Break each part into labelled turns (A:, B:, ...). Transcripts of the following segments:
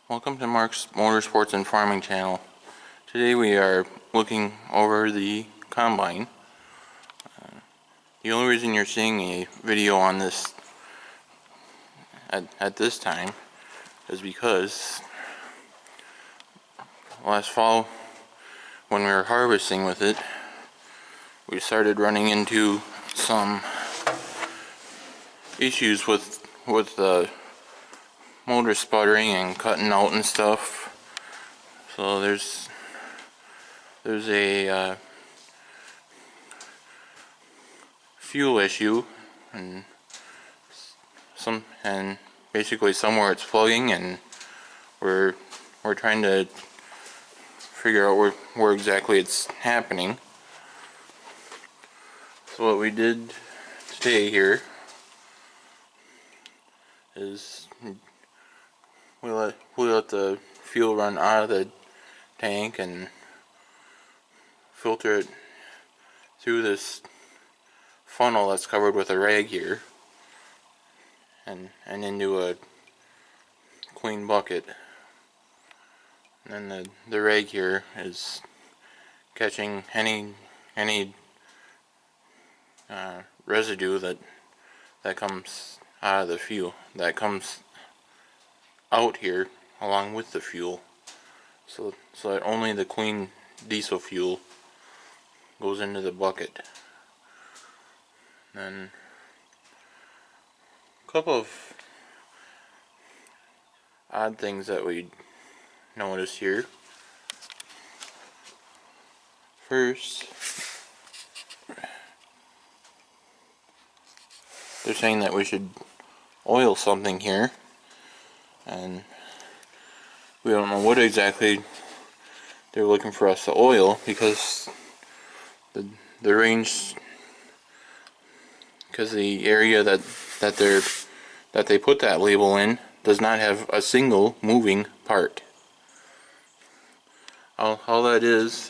A: Welcome to Mark's Motorsports and Farming channel. Today we are looking over the combine. The only reason you're seeing a video on this at this time is because last fall when we were harvesting with it, we started running into some issues with the motor sputtering and cutting out and stuff. So there's a fuel issue, and basically somewhere it's plugging, and we're trying to figure out where exactly it's happening. So what we did today here is we let the fuel run out of the tank and filter it through this funnel that's covered with a rag here and into a clean bucket. And then the rag here is catching any residue that comes out of the fuel, that comes out here along with the fuel, so that only the clean diesel fuel goes into the bucket. Then a couple of odd things that we noticed here. First, they're saying that we should oil something here, and we don't know what exactly they're looking for us to oil, because the range, because the area that they put that label in does not have a single moving part. All that is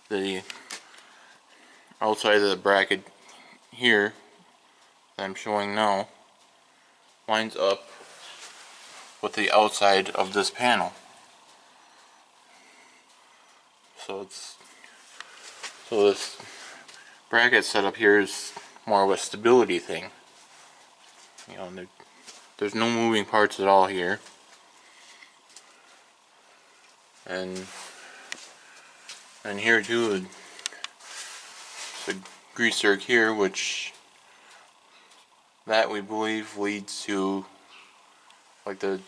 A: the outside of the bracket here that I'm showing now lines up with the outside of this panel. So this bracket setup here is more of a stability thing. There's no moving parts at all here. And here too, the grease zerk here, which that we believe leads to like the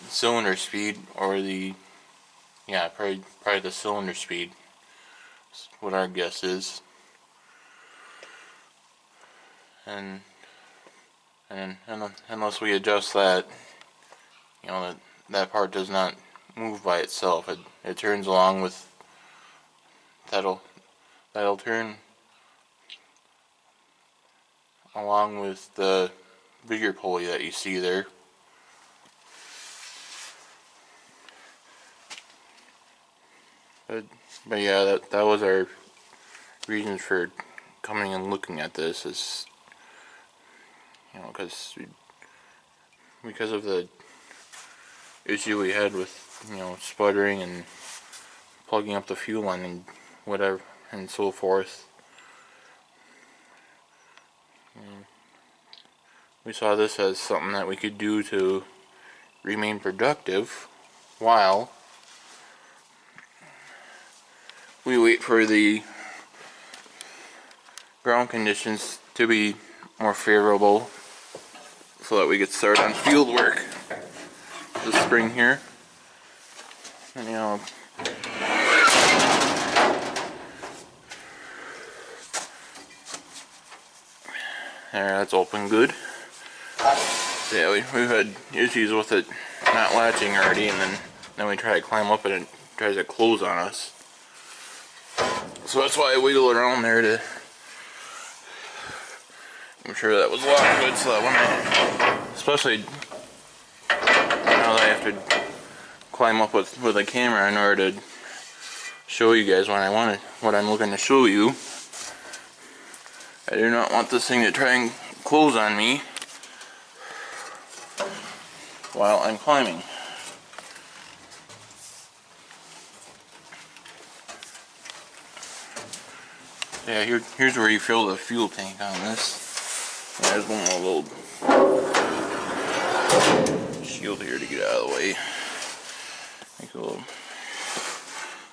A: cylinder speed, or probably the cylinder speed. That's what our guess is. And unless we adjust that, that part does not move by itself. It turns along with that'll turn along with the bigger pulley that you see there. But yeah, that was our reasons for coming and looking at this, is because of the issue we had with sputtering and plugging up the fuel line and whatever and so forth. We saw this as something that we could do to remain productive while we wait for the ground conditions to be more favorable, so that we could start on field work this spring here. And there, that's open good. So yeah, we've had issues with it not latching already, and then we try to climb up and it tries to close on us. So that's why I wiggled around there to make sure that was locked good, so that when especially now that I have to climb up with a camera in order to show you guys what I'm looking to show you. I do not want this thing to try and close on me. while I'm climbing. Yeah, here's where you fill the fuel tank on this. Yeah, there's one more little shield here to get out of the way.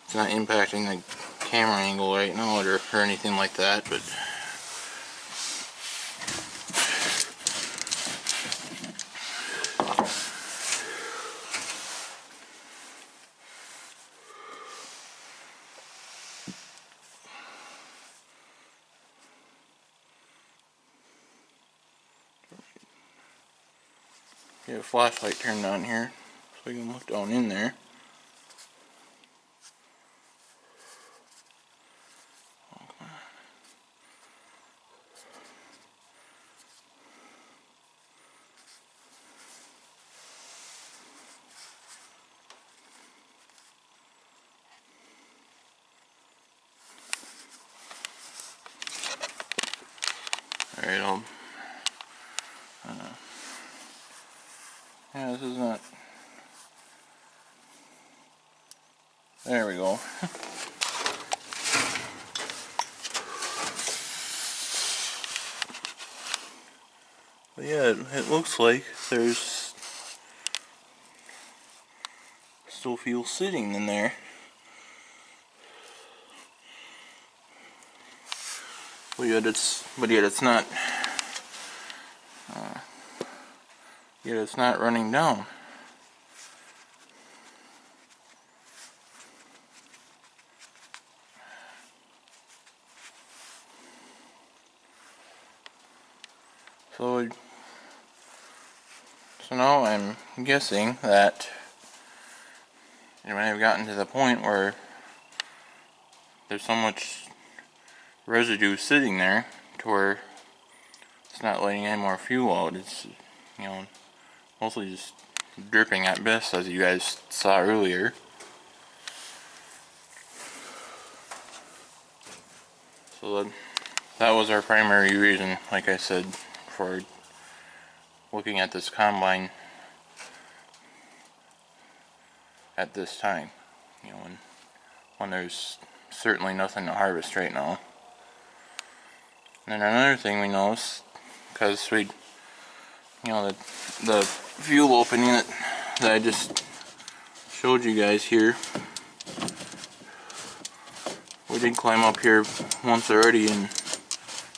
A: It's not impacting the camera angle right now or anything like that, but get a flashlight turned on here so we can look down in there. Alright, yeah, this is not, there we go. But yeah, it looks like there's still fuel sitting in there. But yet it's not running down. So now I'm guessing that it might have gotten to the point where there's so much residue sitting there to where it's not letting any more fuel out. It's, you know, mostly just dripping at best, as you guys saw earlier. So that was our primary reason, like I said, for looking at this combine at this time. You know, when there's certainly nothing to harvest right now. And then another thing we noticed, because the fuel opening that I just showed you guys here, we did climb up here once already and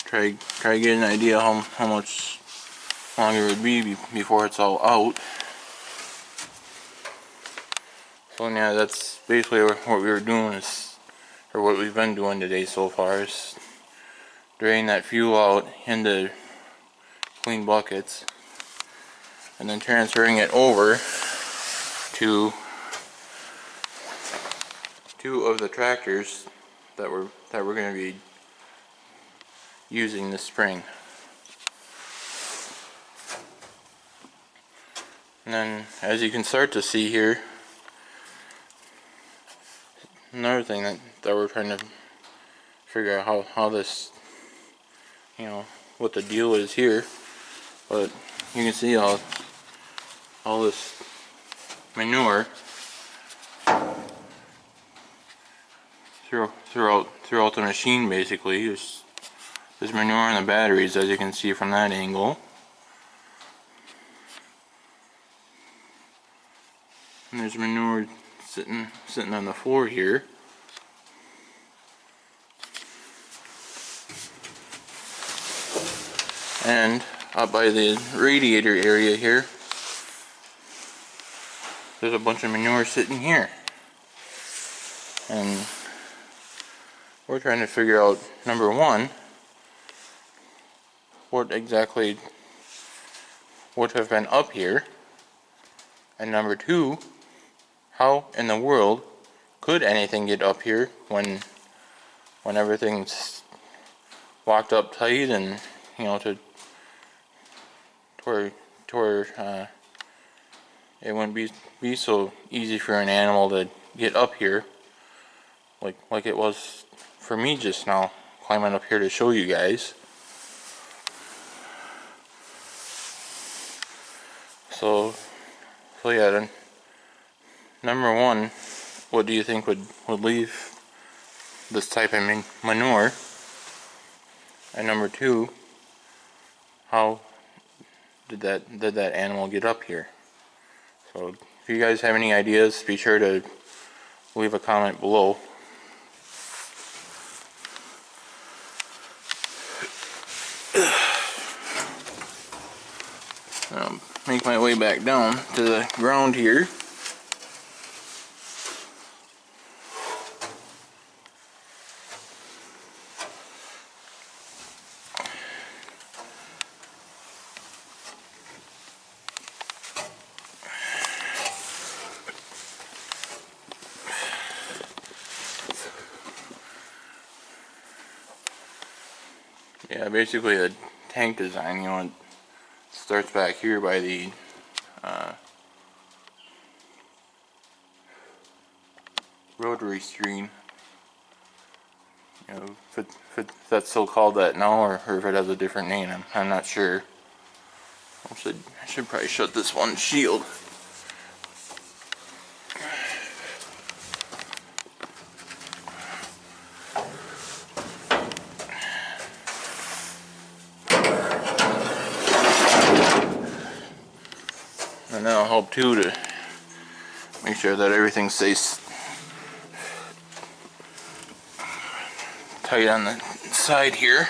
A: try to get an idea how much longer it would be before it's all out. So yeah, that's basically what we were doing or what we've been doing today so far, is drain that fuel out into clean buckets and then transferring it over to two of the tractors that we're going to be using this spring. And then, as you can start to see here, another thing that we're trying to figure out how this, you know, what the deal is here. But you can see all this manure throughout the machine. Basically, there's manure in the batteries, as you can see from that angle. And there's manure sitting on the floor here. And up by the radiator area here, there's a bunch of manure sitting here. And we're trying to figure out, number one, what exactly would have been up here, and number two, how in the world could anything get up here when everything's locked up tight, and you know, to where it wouldn't be so easy for an animal to get up here like it was for me just now, climbing up here to show you guys. So So yeah, then number one, what do you think would leave this type of manure? And number two, how did that animal get up here? So if you guys have any ideas, be sure to leave a comment below. I'll make my way back down to the ground here. Yeah, basically the tank design, you know, it starts back here by the rotary screen. You know, if that's still called that now, or if it has a different name, I'm not sure. I should probably shut this one shield. And that'll help too, to make sure that everything stays tight on the side here.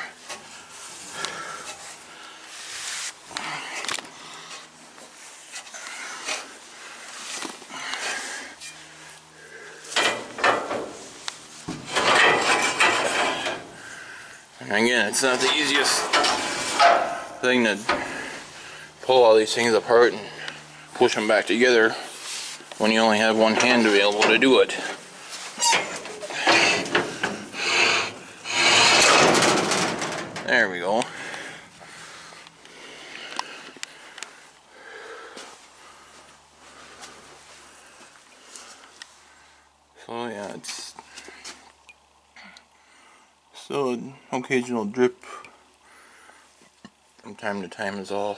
A: And again, it's not the easiest thing to pull all these things apart and push them back together when you only have one hand available to do it. There we go. So yeah, it's still an occasional drip from time to time is all.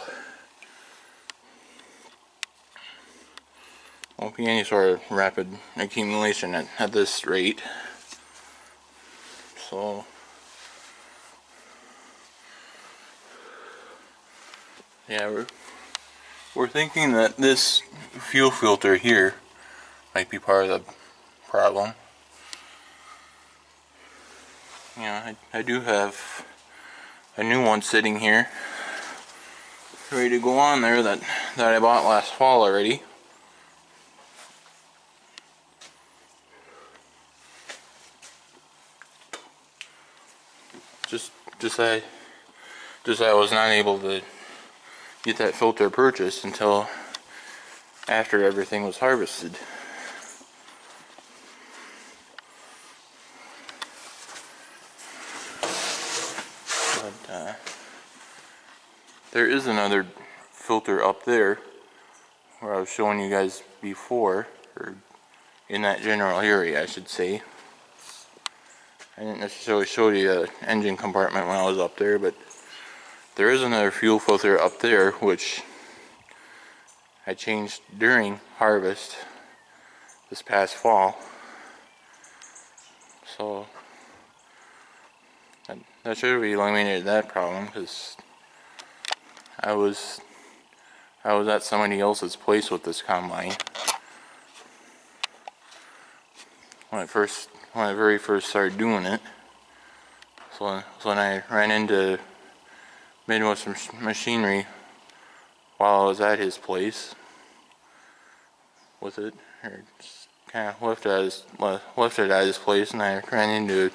A: Won't be any sort of rapid accumulation at this rate. So yeah, we're thinking that this fuel filter here might be part of the problem. You know, I do have a new one sitting here ready to go on there that I bought last fall already. Just I was not able to get that filter purchased until after everything was harvested. But there is another filter up there where I was showing you guys before, or in that general area I should say. I didn't necessarily show you the engine compartment when I was up there, but there is another fuel filter up there which I changed during harvest this past fall. So that should have eliminated that problem, because I was at somebody else's place with this combine when I very first started doing it. So when I ran into Midwest Machinery while I was at his place with it, or just kind of left it at his place, and I ran into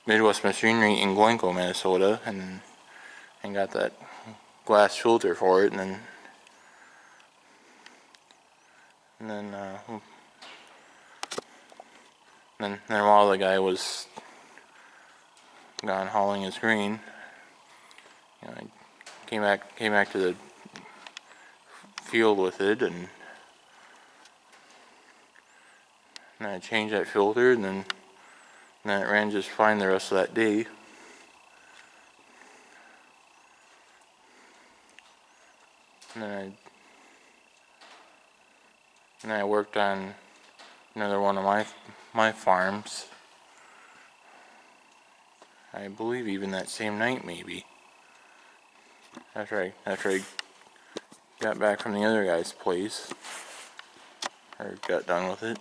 A: Midwest Machinery in Glencoe, Minnesota, and got that glass filter for it, and then while the guy was gone hauling his grain, you know, I came back to the field with it, and I changed that filter, and then it ran just fine the rest of that day. And then and I worked on another one of my farms. I believe even that same night, maybe. After I got back from the other guy's place, or got done with it.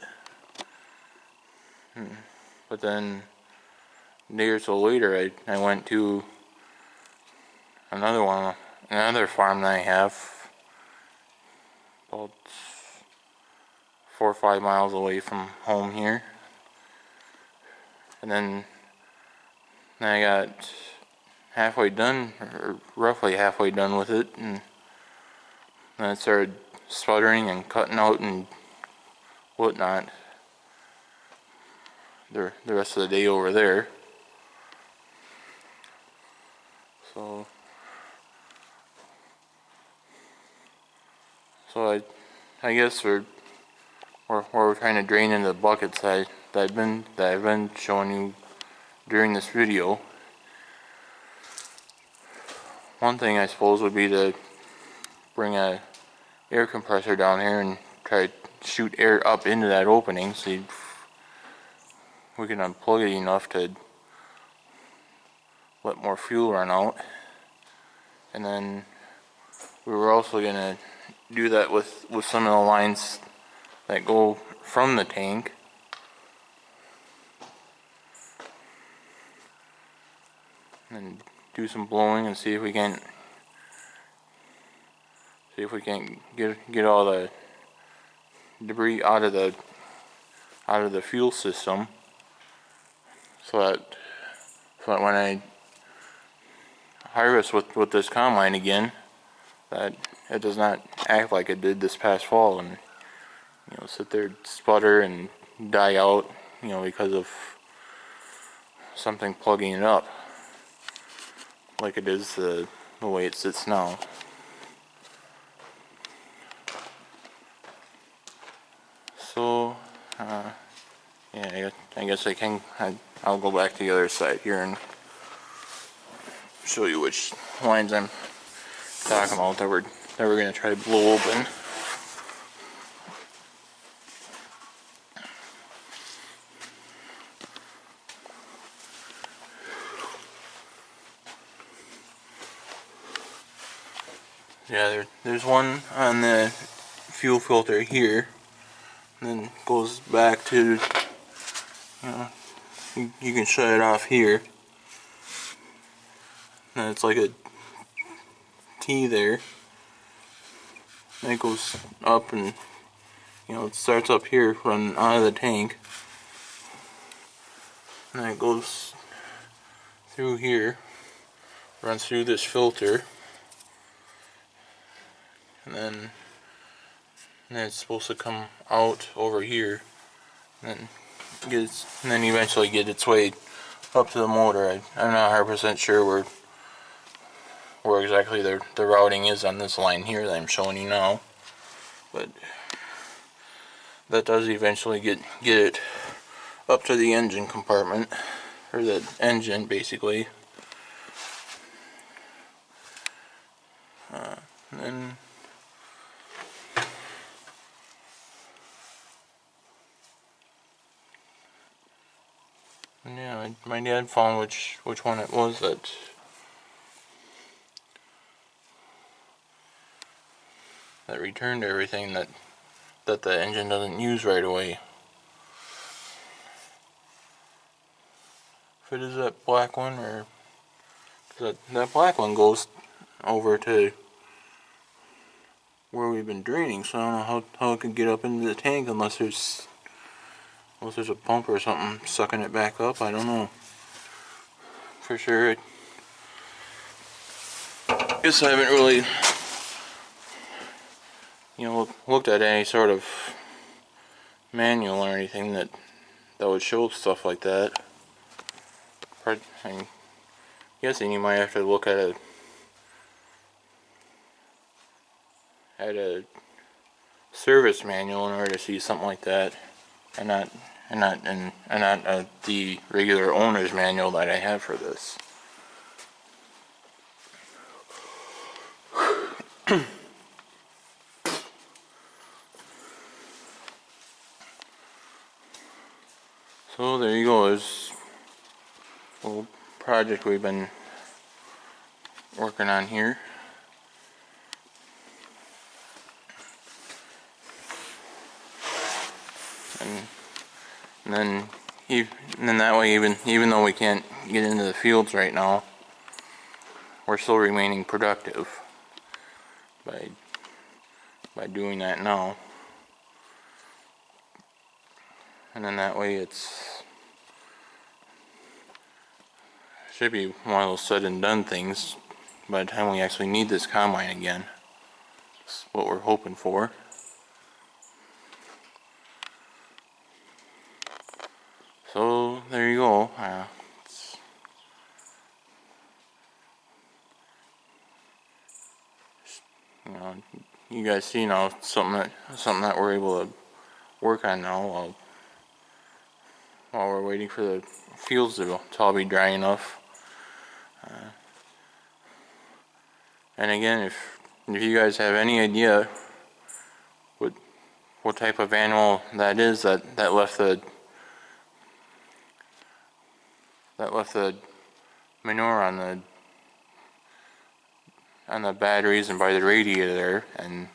A: But then a day or so later, I went to another farm that I have, about 4 or 5 miles away from home here. And then I got halfway done, or roughly halfway done with it, and then it started sputtering and cutting out and whatnot the rest of the day over there. So I guess we're trying to drain into the buckets that I've been showing you during this video. One thing I suppose would be to bring a air compressor down here and try to shoot air up into that opening, so we can unplug it enough to let more fuel run out. And then we were also gonna do that with some of the lines that go from the tank. And do some blowing and see if we can get all the debris out of the fuel system, so that when I harvest with this combine again, that it does not act like it did this past fall and sit there, sputter and die out, because of something plugging it up, like it is the way it sits now. So yeah, I guess I'll go back to the other side here and show you which lines I'm talking about that we're gonna try to blow open. Yeah, there's one on the fuel filter here, and then goes back to, you can shut it off here, and it's like a T there, and it goes up, and it starts up here running out of the tank, and then it goes through here, runs through this filter, and then it's supposed to come out over here, and then eventually get its way up to the motor. I'm not 100% sure where exactly the routing is on this line here that I'm showing you now, but that does eventually get it up to the engine compartment, or the engine basically. And then yeah, my dad found which one it was that returned everything that the engine doesn't use right away. If it is that black one, or that black one goes over to where we've been draining, so I don't know how it can get up into the tank unless there's a pump or something sucking it back up. I don't know for sure. I guess I haven't really looked at any sort of manual or anything that would show stuff like that. I'm guessing you might have to look at a service manual in order to see something like that, and not the regular owner's manual that I have for this. So there you go, this little project we've been working on here. And then that way, even though we can't get into the fields right now, we're still remaining productive by doing that now. And then that way should be one of those said and done things by the time we actually need this combine again. That's what we're hoping for. So there you go. You know, you guys see now something that we're able to work on now while we're waiting for the fields to all be dry enough. And again, if you guys have any idea what type of animal that is that left the manure on the batteries and by the radiator there, and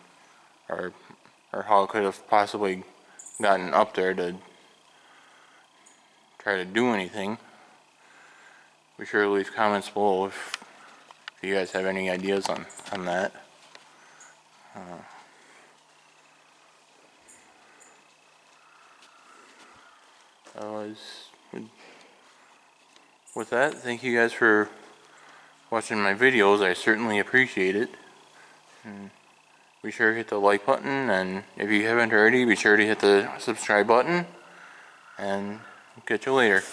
A: or how it could have possibly gotten up there to try to do anything, be sure to leave comments below if you guys have any ideas on that. With that, thank you guys for watching my videos. I certainly appreciate it. And be sure to hit the like button, and if you haven't already, be sure to hit the subscribe button, and catch you later.